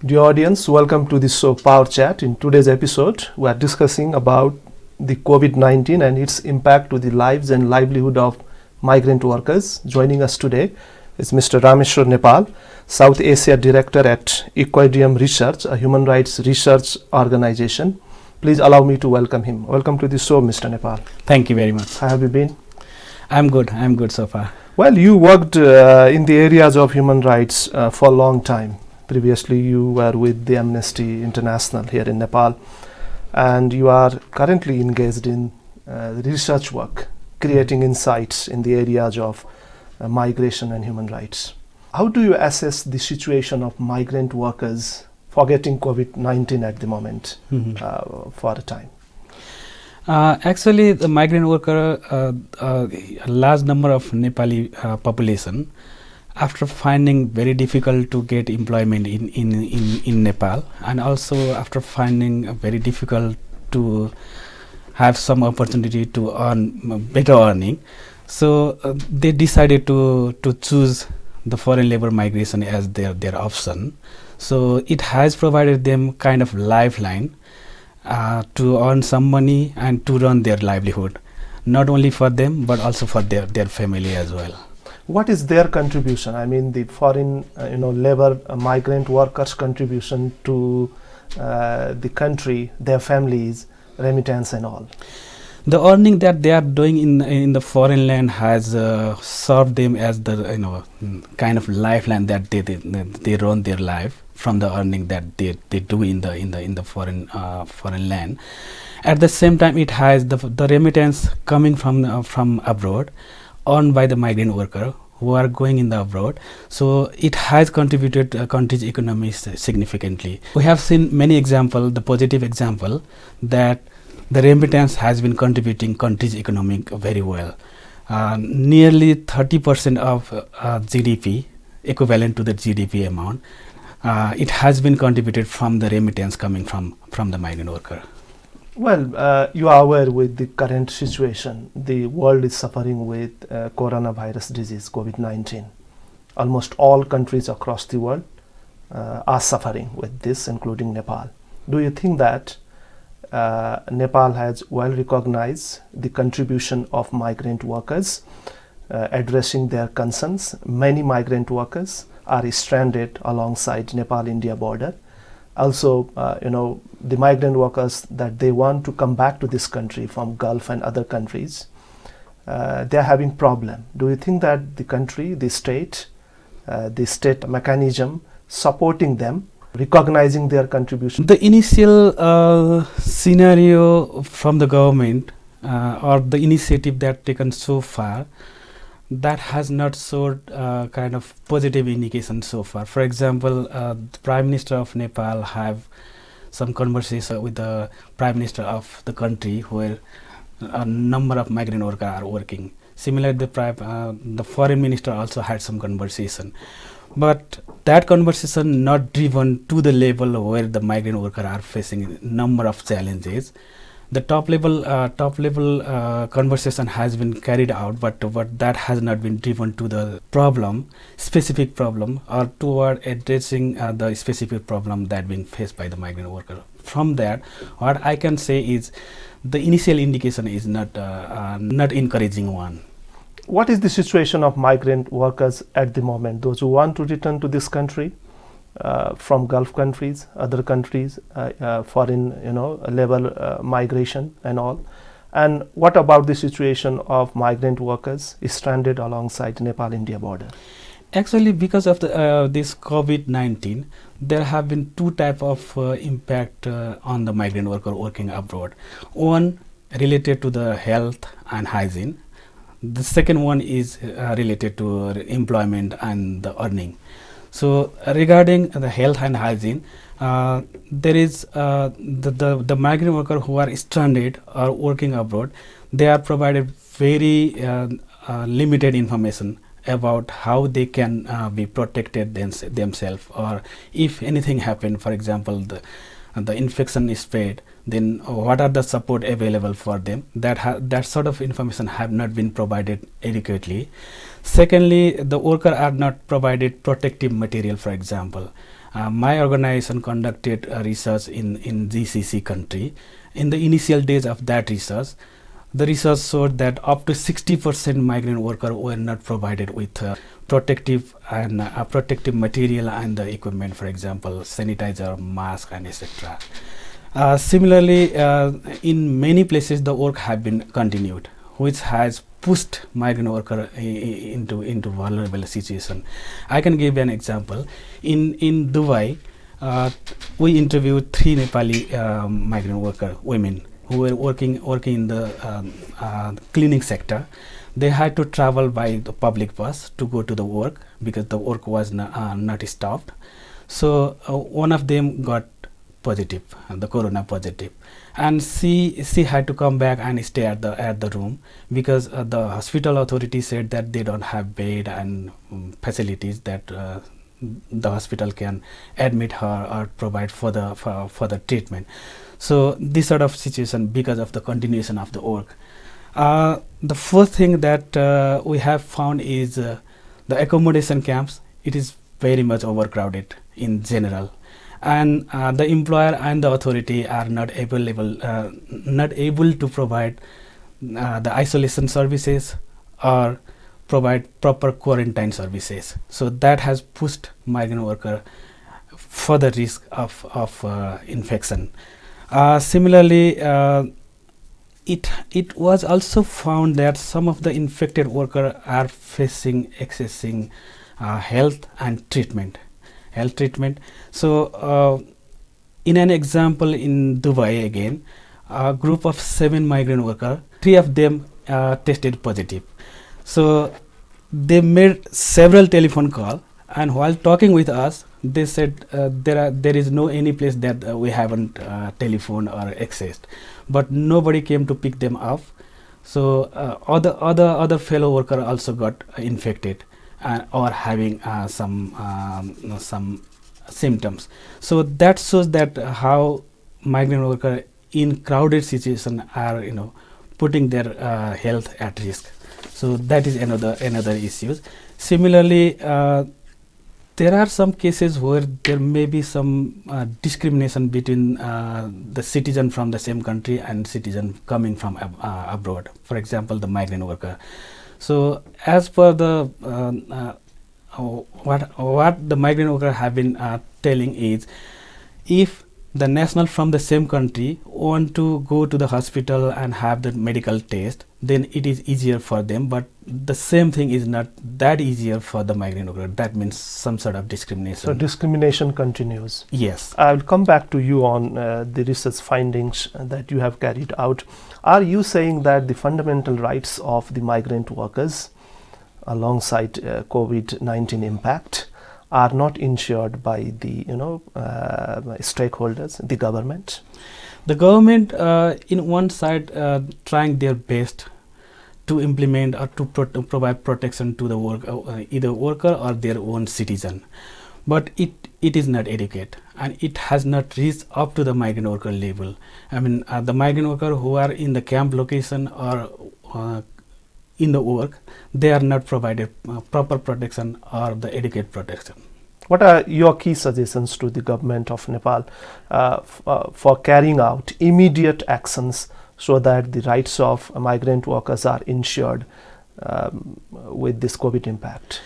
Dear audience, welcome to this show Power Chat. In today's episode, we are discussing about the COVID-19 and its impact to the lives and livelihood of migrant workers. Joining us today is Mr. Rameshwar Nepal, South Asia Director at Equidium Research, a human rights research organization. Please allow me to welcome him. Welcome to the show, Mr. Nepal. Thank you very much. How have you been? I'm good so far. Well, you worked in the areas of human rights for a long time. Previously, you were with the Amnesty International here in Nepal, and you are currently engaged in research work, creating insights in the areas of migration and human rights. How do you assess the situation of migrant workers, forgetting COVID-19 at the moment for a time? Actually, the migrant worker, a large number of Nepali population, after finding very difficult to get employment in Nepal, and also after finding very difficult to have some opportunity to earn better earning, so they decided to choose the foreign labor migration as their option. So it has provided them kind of lifeline to earn some money and to run their livelihood, not only for them but also for their family as well. What is their contribution? I mean, the foreign labor migrant workers' contribution to the country, their families, remittance and all. The earning that they are doing in the foreign land has served them as the kind of lifeline that they run their life from the earning that they do in the foreign land. At the same time, it has the remittance coming from abroad, earned by the migrant worker who are going in the abroad. So it has contributed country's economy significantly. We have seen many examples, the positive example, that the remittance has been contributing country's economy very well. Nearly 30% of GDP, equivalent to the GDP amount, it has been contributed from the remittance coming from the migrant worker. Well, you are aware with the current situation. The world is suffering with coronavirus disease, COVID-19. Almost all countries across the world are suffering with this, including Nepal. Do you think that Nepal has well recognized the contribution of migrant workers addressing their concerns? Many migrant workers are stranded alongside Nepal-India border. Also, the migrant workers that they want to come back to this country from Gulf and other countries, they are having problem. Do you think that the country, the state mechanism supporting them, recognizing their contribution? The initial scenario from the government or the initiative that taken so far, that has not showed kind of positive indication so far. For example, the Prime Minister of Nepal have some conversation with the Prime Minister of the country where a number of migrant workers are working. Similarly, the Foreign Minister also had some conversation. But that conversation not driven to the level where the migrant workers are facing a number of challenges. The top level conversation has been carried out, but that has not been driven to the specific problem, or toward addressing the specific problem that being faced by the migrant worker. From that, what I can say is the initial indication is not encouraging one. What is the situation of migrant workers at the moment? Those who want to return to this country from Gulf countries, other countries, foreign labor migration and all. And what about the situation of migrant workers stranded alongside Nepal-India border? Actually, because of this COVID-19, there have been two types of impact on the migrant worker working abroad. One related to the health and hygiene. The second one is related to employment and the earning. So regarding the health and hygiene, there is the migrant workers who are stranded or working abroad. They are provided very limited information about how they can be protected themselves, or if anything happen, for example, the infection is spread, then what are the support available for them. That sort of information have not been provided adequately. Secondly, the worker are not provided protective material, for example. My organization conducted research in GCC country. In the initial days of that research, the research showed that up to 60% migrant workers were not provided with protective material and the equipment, for example, sanitizer, mask, and etc. Similarly, in many places, the work have been continued, which has pushed migrant worker into vulnerable situation. I can give an example. In Dubai, we interviewed 3 Nepali migrant worker women who were working in the cleaning sector. They had to travel by the public bus to go to the work because the work was not stopped. So one of them got positive, the corona positive, and she had to come back and stay at the room because the hospital authority said that they don't have bed and facilities that the hospital can admit her or provide for the treatment. So this sort of situation because of the continuation of the work. The first thing that we have found is the accommodation camps. It is very much overcrowded in general, and the employer and the authority are not able to provide the isolation services or provide proper quarantine services. So that has pushed migrant worker for the risk of infection. Similarly, it was also found that some of the infected workers are facing accessing health treatment. So in an example in Dubai again, a group of 7 migrant workers, 3 of them tested positive. So they made several telephone calls, and while talking with us, they said there is no any place that we haven't telephoned or accessed, but nobody came to pick them up. So other fellow worker also got infected or having some symptoms. So that shows that how migrant worker in crowded situation are putting their health at risk. So that is another issue. Similarly, there are some cases where there may be some discrimination between the citizen from the same country and citizen coming from abroad. For example, the migrant worker. So as per the what the migrant worker have been telling is, if the national from the same country want to go to the hospital and have the medical test, then it is easier for them, but the same thing is not that easier for the migrant worker. That means some sort of discrimination. So discrimination continues. Yes. I will come back to you on the research findings that you have carried out. Are you saying that the fundamental rights of the migrant workers alongside COVID-19 impact are not ensured by the stakeholders, the government? The government, in one side, trying their best to implement or to provide protection to the either worker or their own citizen, but it is not adequate, and it has not reached up to the migrant worker level. I mean, the migrant worker who are in the camp location or in the work, they are not provided proper protection or the adequate protection. What are your key suggestions to the government of Nepal for carrying out immediate actions so that the rights of migrant workers are ensured with this COVID impact?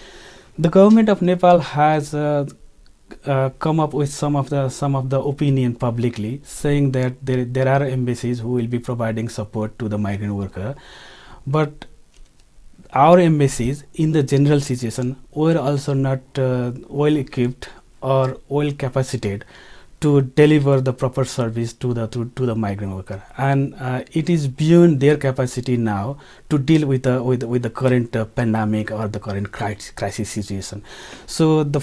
The government of Nepal has come up with some of the opinion publicly, saying that there are embassies who will be providing support to the migrant worker, but our embassies in the general situation were also not well equipped or well capacitated to deliver the proper service to the migrant worker, and it is beyond their capacity now to deal with the current pandemic or the current crisis situation. So the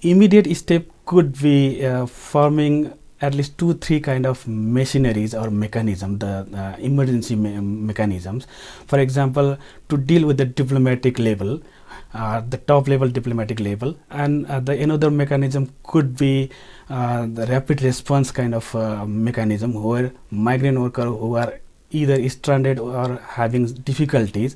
immediate step could be forming at least 2-3 kind of machineries or mechanism, the emergency mechanisms. For example, to deal with the diplomatic level, the top level diplomatic level, and the another mechanism could be the rapid response kind of mechanism, where migrant workers who are either stranded or having difficulties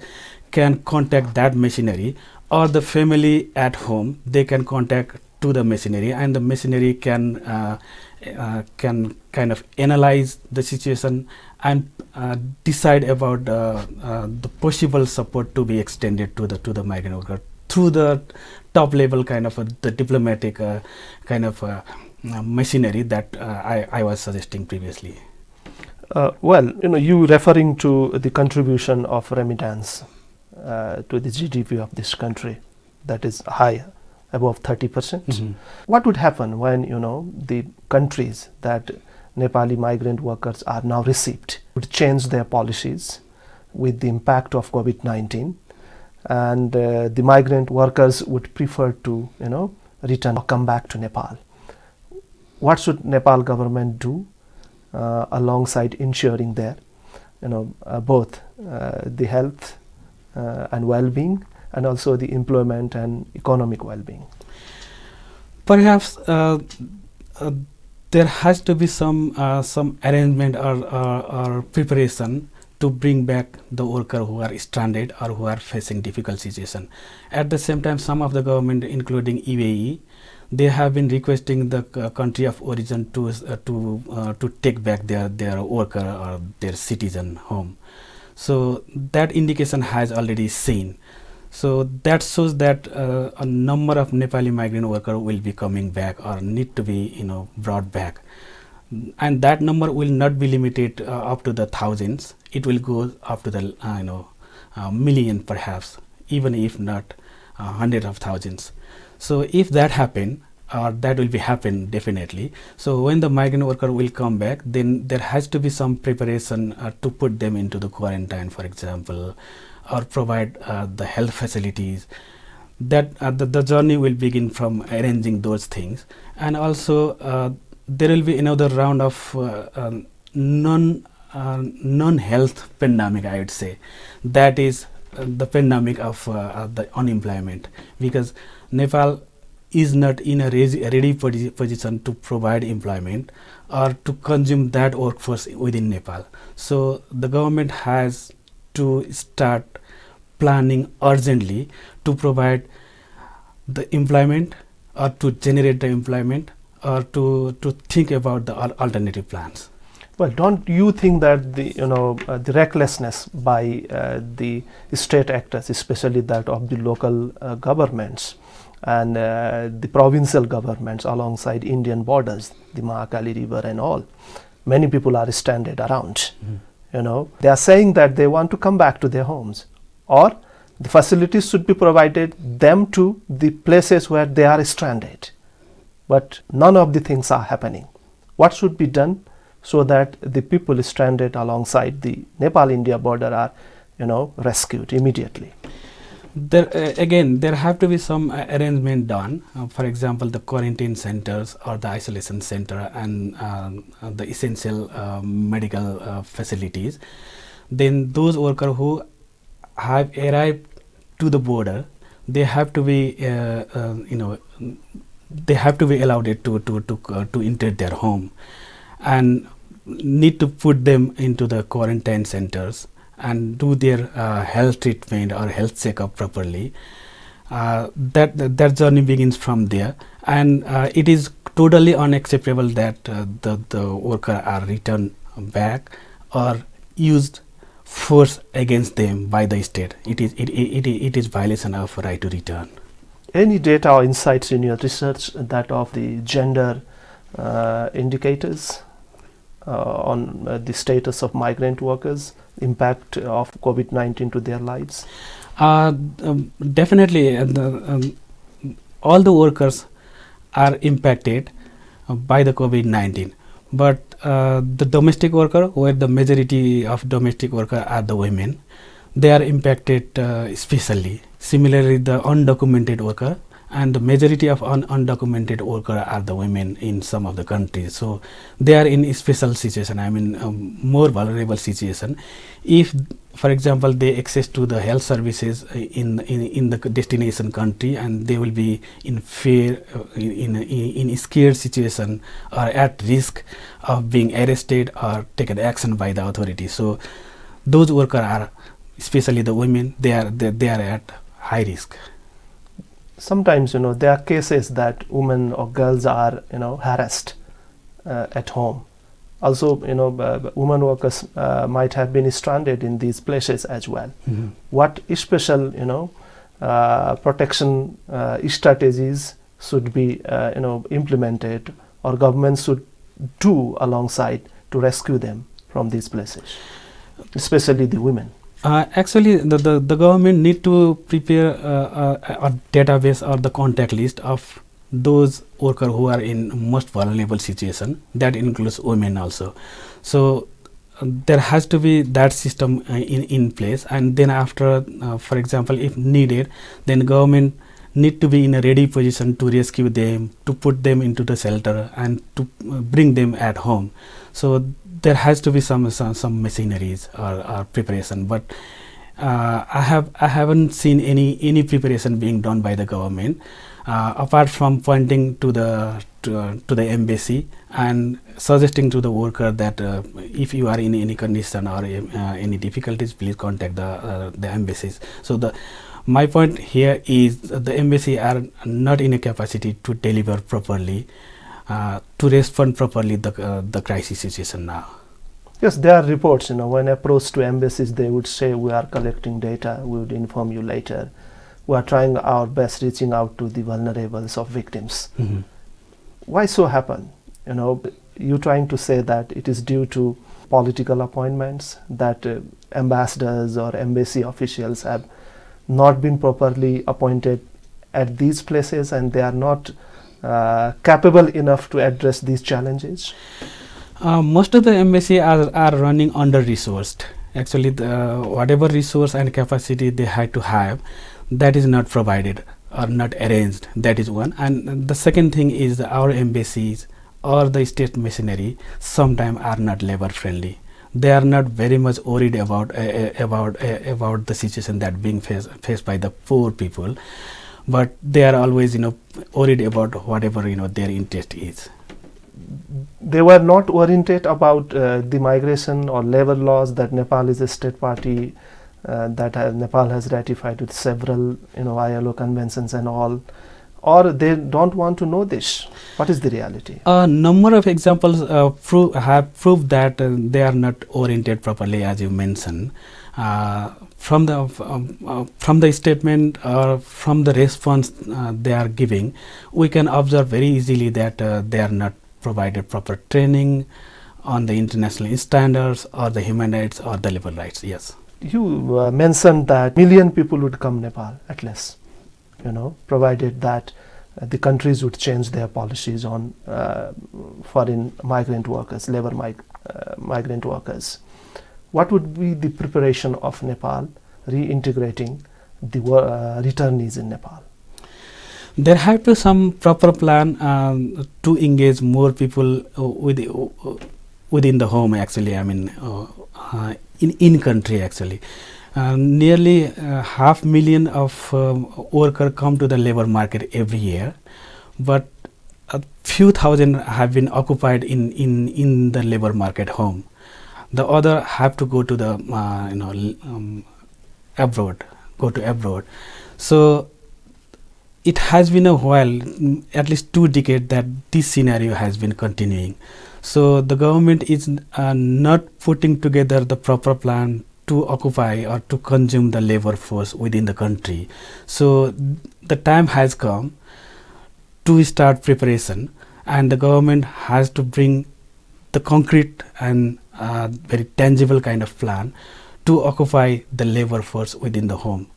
can contact that machinery, or the family at home, they can contact to the machinery, and the machinery can kind of analyze the situation and decide about the possible support to be extended to the migrant worker through the top level kind of the diplomatic kind of machinery that I was suggesting previously. Well, you referring to the contribution of remittance to the GDP of this country, that is high, above 30%. What would happen when the countries that Nepali migrant workers are now received would change their policies with the impact of COVID-19, and the migrant workers would prefer to return or come back to Nepal? What should Nepal government do alongside ensuring their both the health and well-being, and also the employment and economic well-being? Perhaps there has to be some arrangement or preparation to bring back the worker who are stranded or who are facing difficult situation. At the same time, some of the government, including UAE, they have been requesting the country of origin to take back their worker or their citizen home. So that indication has already seen. So that shows that a number of Nepali migrant workers will be coming back or need to be brought back, and that number will not be limited up to the thousands. It will go up to the million, perhaps, even if not hundreds of thousands. So if that happen, or that will be happen definitely. So when the migrant worker will come back, then there has to be some preparation to put them into the quarantine, for example, or provide the health facilities. That the journey will begin from arranging those things, and also there will be another round of non-health pandemic, I would say. That is the pandemic of the unemployment, because Nepal is not in a ready position to provide employment or to consume that workforce within Nepal. So the government has to start planning urgently to provide the employment, or to generate the employment, or to think about the alternative plans. Well, don't you think that the recklessness by the state actors, especially that of the local governments and the provincial governments alongside Indian borders, the Mahakali River and all, many people are stranded around. They are saying that they want to come back to their homes, or the facilities should be provided them to the places where they are stranded. But none of the things are happening. What should be done so that the people stranded alongside the Nepal-India border are, rescued immediately? There have to be some arrangement done. For example, the quarantine centers or the isolation center and the essential medical facilities. Then those workers who have arrived to the border, they have to be they have to be allowed to enter their home, and need to put them into the quarantine centers and do their health treatment or health checkup properly. That journey begins from there, and it is totally unacceptable that the worker are returned back or used force against them by the state. It is violation of right to return. Any data or insights in your research that of the gender indicators on the status of migrant workers, impact of COVID-19 to their lives? Definitely, all the workers are impacted by the COVID-19, but the domestic worker, where the majority of domestic workers are the women, they are impacted especially. Similarly, the undocumented worker, and the majority of undocumented workers are the women in some of the countries. So they are in a special situation, more vulnerable situation. If, for example, they access to the health services in the destination country, and they will be in fear, in a scared situation, or at risk of being arrested or taken action by the authorities. So those workers are, especially the women, they are at high risk. sometimes, there are cases that women or girls are, harassed at home. Also, women workers might have been stranded in these places as well. What special, protection strategies should be, implemented, or government should do alongside to rescue them from these places, especially the women? Actually, the government need to prepare a database or the contact list of those workers who are in most vulnerable situation. That includes women also. So there has to be that system in place, and then after, for example, if needed, then government need to be in a ready position to rescue them, to put them into the shelter, and to bring them at home. So there has to be some machineries or preparation, but I haven't seen any preparation being done by the government, apart from pointing to the embassy and suggesting to the worker that if you are in any condition or any difficulties, please contact the embassies. So my point here is the embassy are not in a capacity to deliver properly, to respond properly the crisis situation now. Yes, there are reports, when approached to embassies, they would say, we are collecting data, we would inform you later. We are trying our best reaching out to the vulnerables of victims. Why so happen? You trying to say that it is due to political appointments, that ambassadors or embassy officials have not been properly appointed at these places, and they are not capable enough to address these challenges? Most of the embassy are running under-resourced. Actually, whatever resource and capacity they had to have, that is not provided or not arranged. That is one. And the second thing is our embassies or the state machinery sometimes are not labor friendly. They are not very much worried about the situation that being faced by the poor people, but they are always worried about whatever their interest is. They were not oriented about the migration or labor laws that Nepal is a state party, that Nepal has ratified with several ILO conventions and all, or they don't want to know this. What is the reality? A number of examples have proved that they are not oriented properly, as you mentioned. From the statement or from the response they are giving, we can observe very easily that they are not provided proper training on the international standards or the human rights or the labor rights. Yes. You mentioned that million people would come Nepal at least, provided that the countries would change their policies on foreign migrant workers, migrant workers. What would be the preparation of Nepal reintegrating the returnees in Nepal? There have to be some proper plan to engage more people within the home. Actually, I mean, in country actually. Nearly 500,000 of workers come to the labor market every year, but a few thousand have been occupied in the labor market home. The other have to go to the abroad. So it has been a while, at least 2 decades, that this scenario has been continuing. So the government is not putting together the proper plan to occupy or to consume the labor force within the country. So the time has come to start preparation, and the government has to bring the concrete and very tangible kind of plan to occupy the labor force within the home.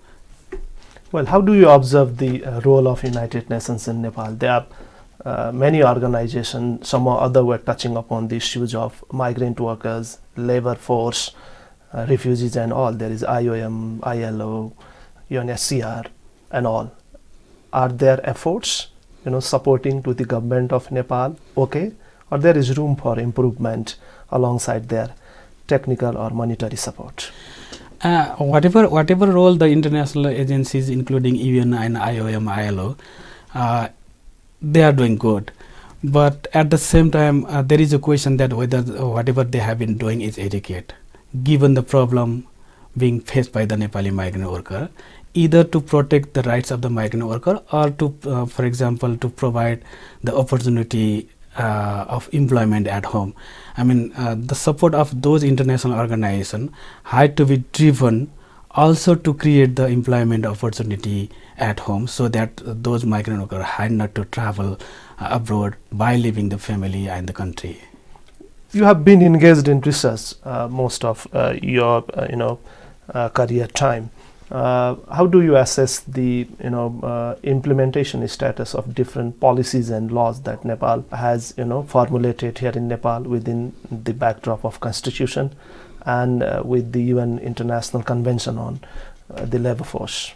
Well, how do you observe the role of United Nations in Nepal? There are many organizations, some or other were touching upon the issues of migrant workers, labor force, refugees and all. There is IOM, ILO, UNHCR and all. Are there efforts, supporting to the government of Nepal? Okay. Or there is room for improvement alongside their technical or monetary support? Whatever role the international agencies, including UN and IOM, ILO, they are doing good. But at the same time, there is a question that whether whatever they have been doing is adequate, given the problem being faced by the Nepali migrant worker either to protect the rights of the migrant worker or to, for example, to provide the opportunity of employment at home. I mean, the support of those international organizations had to be driven also to create the employment opportunity at home, so that those migrant workers had not to travel abroad by leaving the family and the country. You have been engaged in research most of your career time. How do you assess the implementation status of different policies and laws that Nepal has formulated here in Nepal within the backdrop of constitution and with the UN International Convention on the labor force?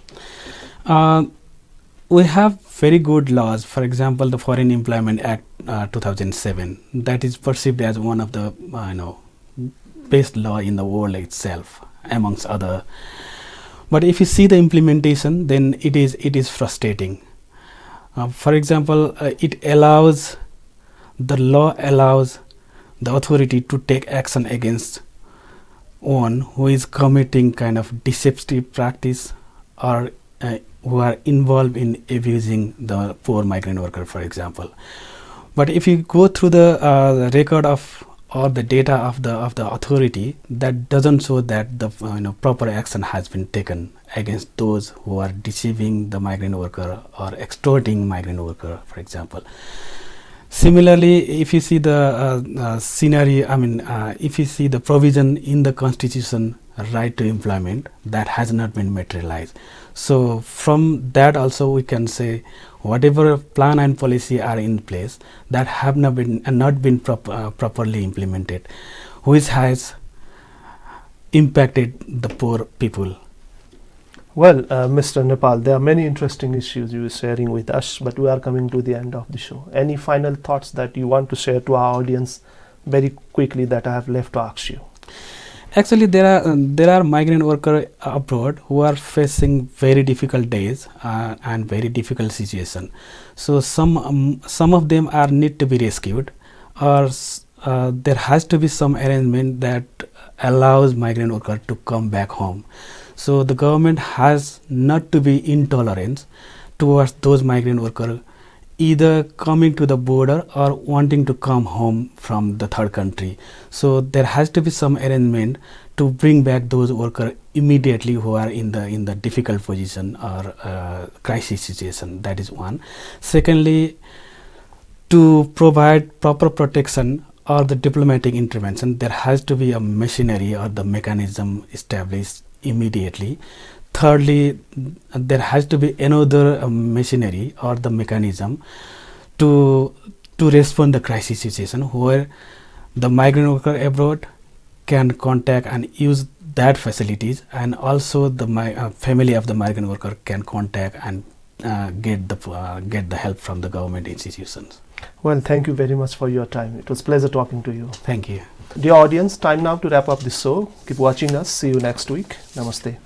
We have very good laws. For example, the Foreign Employment Act 2007, that is perceived as one of the best law in the world itself, amongst other. But if you see the implementation, then it is frustrating. For example, the law allows the authority to take action against one who is committing kind of deceptive practice or who are involved in abusing the poor migrant worker, for example. But if you go through the record of or the data of the authority, that doesn't show that the proper action has been taken against those who are deceiving the migrant worker or extorting migrant worker, for example. Similarly, if you see the scenario, if you see the provision in the constitution, right to employment, that has not been materialized. So from that also we can say whatever plan and policy are in place that have not been properly implemented, which has impacted the poor people. Well, Mr. Nepal, there are many interesting issues you are sharing with us, but we are coming to the end of the show. Any final thoughts that you want to share to our audience very quickly that I have left to ask you? Actually, there are migrant workers abroad who are facing very difficult days and very difficult situation. So some of them are need to be rescued, or there has to be some arrangement that allows migrant workers to come back home. So the government has not to be intolerant towards those migrant workers either coming to the border or wanting to come home from the third country. So there has to be some arrangement to bring back those workers immediately who are in the difficult position or crisis situation. That is one. Secondly, to provide proper protection or the diplomatic intervention, there has to be a machinery or the mechanism established immediately. Thirdly, there has to be another machinery or the mechanism to respond the crisis situation where the migrant worker abroad can contact and use that facilities, and also the family of the migrant worker can contact and get the help from the government institutions. Well, thank you very much for your time. It was a pleasure talking to you. Thank you. Dear audience, time now to wrap up this show. Keep watching us. See you next week. Namaste.